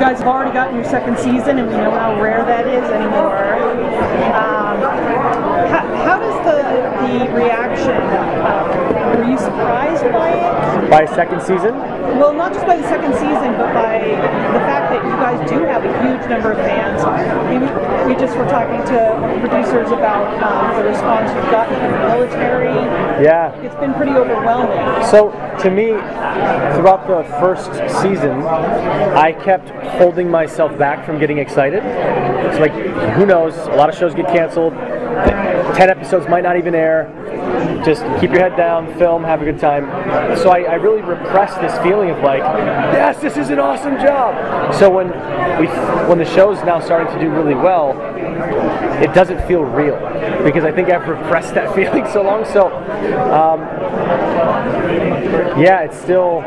guys have already gotten your second season, and we know how rare that is anymore. How does the reaction? Were you surprised by it? By a second season? Well, not just by the second season, but by the fact that you guys do have a huge number of fans. We just were talking to producers about the response you've gotten from the military. Yeah. It's been pretty overwhelming. So, to me, throughout the first season, I kept holding myself back from getting excited. It's like, who knows, a lot of shows get canceled, 10 episodes might not even air. Just keep your head down, film, have a good time. So I really repressed this feeling of like, yes, this is an awesome job. So when the show's now starting to do really well, it doesn't feel real because I think I've repressed that feeling so long. So yeah, it still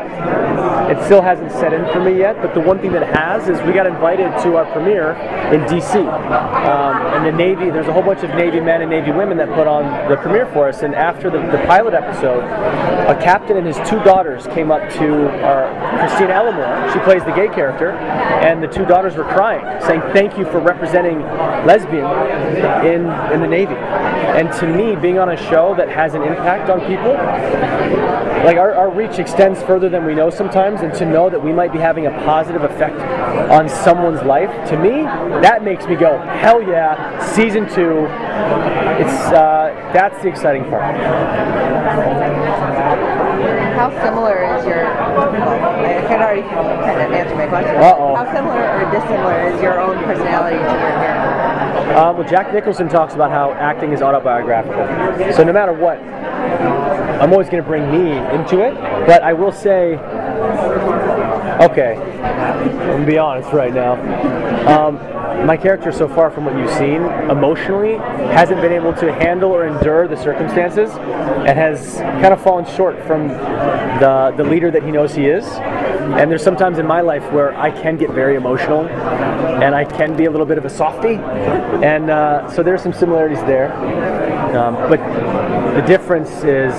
hasn't set in for me yet. But the one thing that has is we got invited to our premiere in DC, and the Navy. There's a whole bunch of Navy men and Navy women that put on the premiere for us. And after the pilot episode, a captain and his two daughters came up to Christina Ellimore. She plays the gay character, and the two daughters were crying, saying thank you for representing lesbian in the Navy. And to me, being on a show that has an impact on people, like our reach extends further than we know sometimes, and to know that we might be having a positive effect on someone's life, to me, that makes me go, hell yeah, season 2. That's the exciting part. How similar is your, I can already kind of answer my question. Uh-oh. How similar or dissimilar is your own personality to your character? Well, Jack Nicholson talks about how acting is autobiographical. So no matter what, I'm always going to bring me into it. But I will say, okay, I'm going to be honest right now. My character so far, from what you've seen, emotionally, hasn't been able to handle or endure the circumstances and has kind of fallen short from the leader that he knows he is. And there's sometimes in my life where I can get very emotional and I can be a little bit of a softie. And so there's some similarities there. But the difference is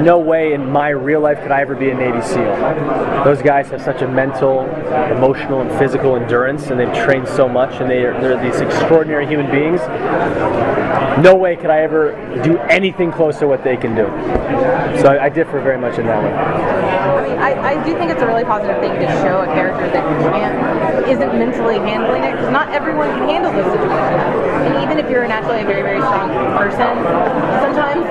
no way in my real life could I ever be a Navy SEAL. Those guys have such a mental, emotional, and physical endurance, and they've trained so much, and they're these extraordinary human beings. No way could I ever do anything close to what they can do. So I differ very much in that way. I mean, I do think it's a really positive thing to show a character that isn't mentally handling it, because not everyone can handle those situations. And even if you're naturally a very, very strong person, sometimes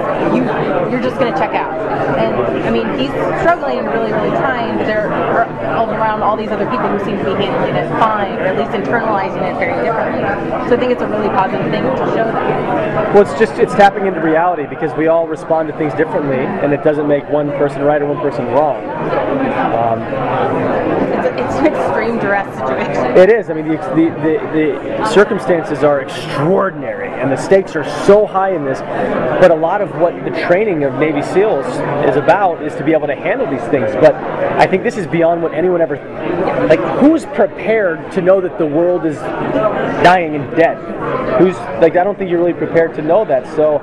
you're just going to check out. And I mean, he's struggling and really, really trying, but there are all around all these other people who seem to be handling it fine, or at least internalizing it very differently. So I think it's a really positive thing to show that. Well, it's tapping into reality, because we all respond to things differently, and it doesn't make one person right or one person wrong. It's an extreme duress situation. It is. I mean, the circumstances are extraordinary, and the stakes are so high in this. But a lot of what the training of Navy SEALs is about is to be able to handle these things. But I think this is beyond what anyone ever. Like, who's prepared to know that the world is dying and dead? I don't think you're really prepared to know that. So,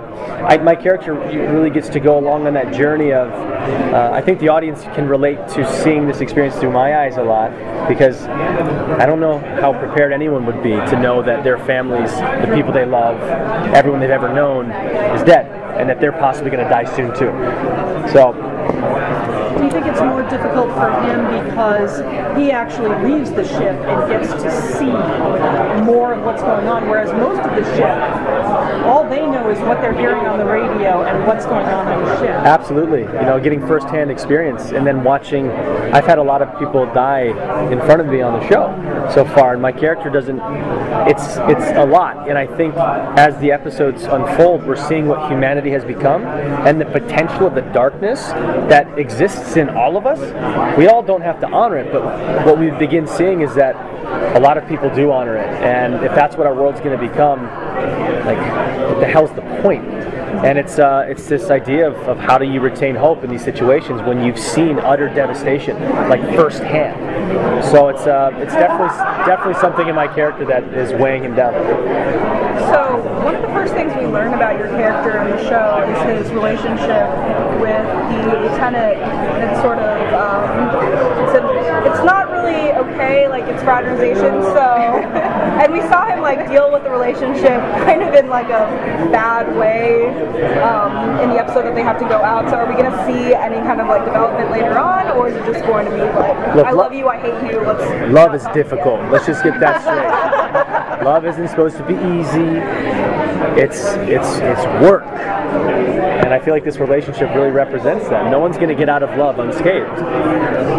my character really gets to go along on that journey of. I think the audience can relate to seeing this experience through my eyes a lot, because I don't know how prepared anyone would be to know that their families, the people they love, everyone they've ever known is dead, and that they're possibly going to die soon too. So. Do you think it's more difficult for him because he actually leaves the ship and gets to see more of what's going on, whereas most of the ship, all they know is what they're hearing on the radio and what's going on the ship? Absolutely. Getting first-hand experience, and then watching. I've had a lot of people die in front of me on the show so far, and my character doesn't. It's a lot, and I think as the episodes unfold, we're seeing what humanity has become and the potential of the darkness that exists in all of us. We all don't have to honor it, but what we begin seeing is that a lot of people do honor it, and if that's what our world's going to become, like, what the hell's the point? And it's this idea of how do you retain hope in these situations when you've seen utter devastation, like, firsthand. So it's definitely something in my character that is weighing him down. So one of the first things we learn about your character in the show is his relationship with the lieutenant. It's sort of it's not really okay way, like it's fraternization. So, and we saw him like deal with the relationship kind of in like a bad way in the episode that they have to go out. So, are we going to see any kind of like development later on, or is it just going to be like, look, I love you, I hate you? Love is difficult. Let's just get that straight. Love isn't supposed to be easy. It's work. And I feel like this relationship really represents that. No one's going to get out of love unscathed.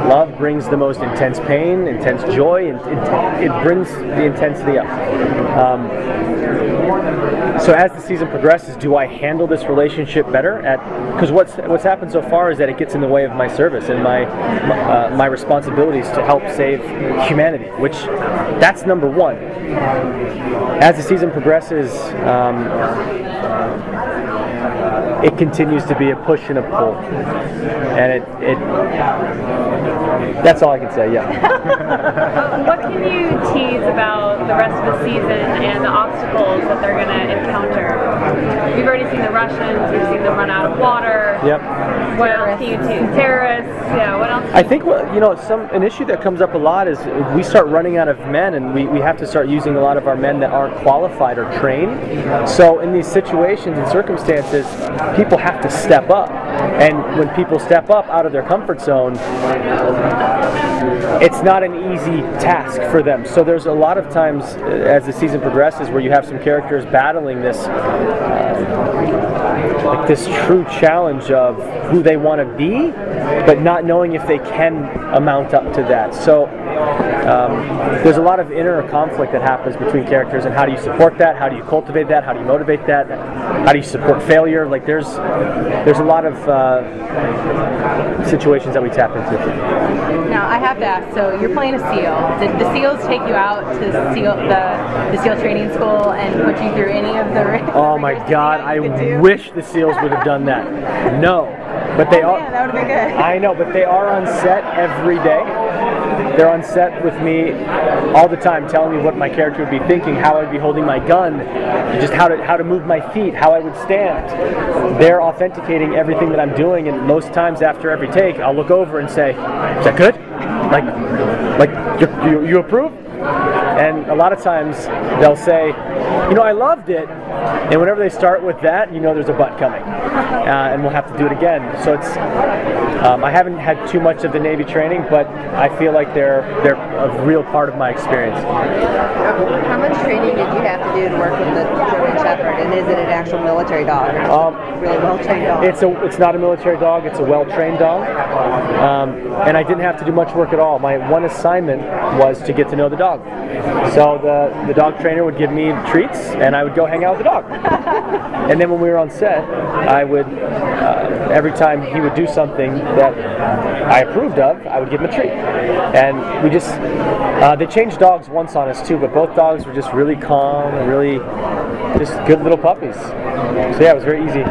Love brings the most intense pain, intense joy, and it brings the intensity up. So as the season progresses, do I handle this relationship better? Because what's happened so far is that it gets in the way of my service and my responsibilities to help save humanity, which that's number one. As the season progresses, it continues to be a push and a pull, and that's all I can say. Yeah. What can you tease about the rest of the season and the obstacles that they're going to encounter? We've already seen the Russians. We've seen them run out of water. Yep. What else can you tease? Terrorists. Yeah. What else? I think an issue that comes up a lot is we start running out of men, and we have to start using a lot of our men that aren't qualified or trained. So in these situations and circumstances, people have to step up, and when people step up out of their comfort zone, it's not an easy task for them. So there's a lot of times as the season progresses where you have some characters battling this like this true challenge of who they want to be, but not knowing if they can amount up to that. So there's a lot of inner conflict that happens between characters, and how do you support that? How do you cultivate that? How do you motivate that? How do you support failure? Like there's a lot of situations that we tap into. Now I have to ask. So you're playing a SEAL. Did the SEALs take you out to the SEAL training school and put you through any of the? Oh my God! I wish the SEALs would have done that. No, but they are. Yeah, that would have been good. I know, but they are on set every day. They're on set with me all the time, telling me what my character would be thinking, how I'd be holding my gun, just how to move my feet, how I would stand. They're authenticating everything that I'm doing, and most times after every take, I'll look over and say, "Is that good? Like you approve?" And a lot of times they'll say, I loved it. And whenever they start with that, there's a butt coming. And we'll have to do it again. So it's, I haven't had too much of the Navy training, but I feel like they're a real part of my experience. How much training did you have to do to work with the German Shepherd? And is it an actual military dog? Really well-trained dog? It's not a military dog. It's a well-trained dog. And I didn't have to do much work at all. My one assignment was to get to know the dog. So the dog trainer would give me treats, and I would go hang out with the dog. And then when we were on set, I would, every time he would do something that I approved of, I would give him a treat. And we just, they changed dogs once on us too, but both dogs were just really calm and really just good little puppies. So yeah, it was very easy.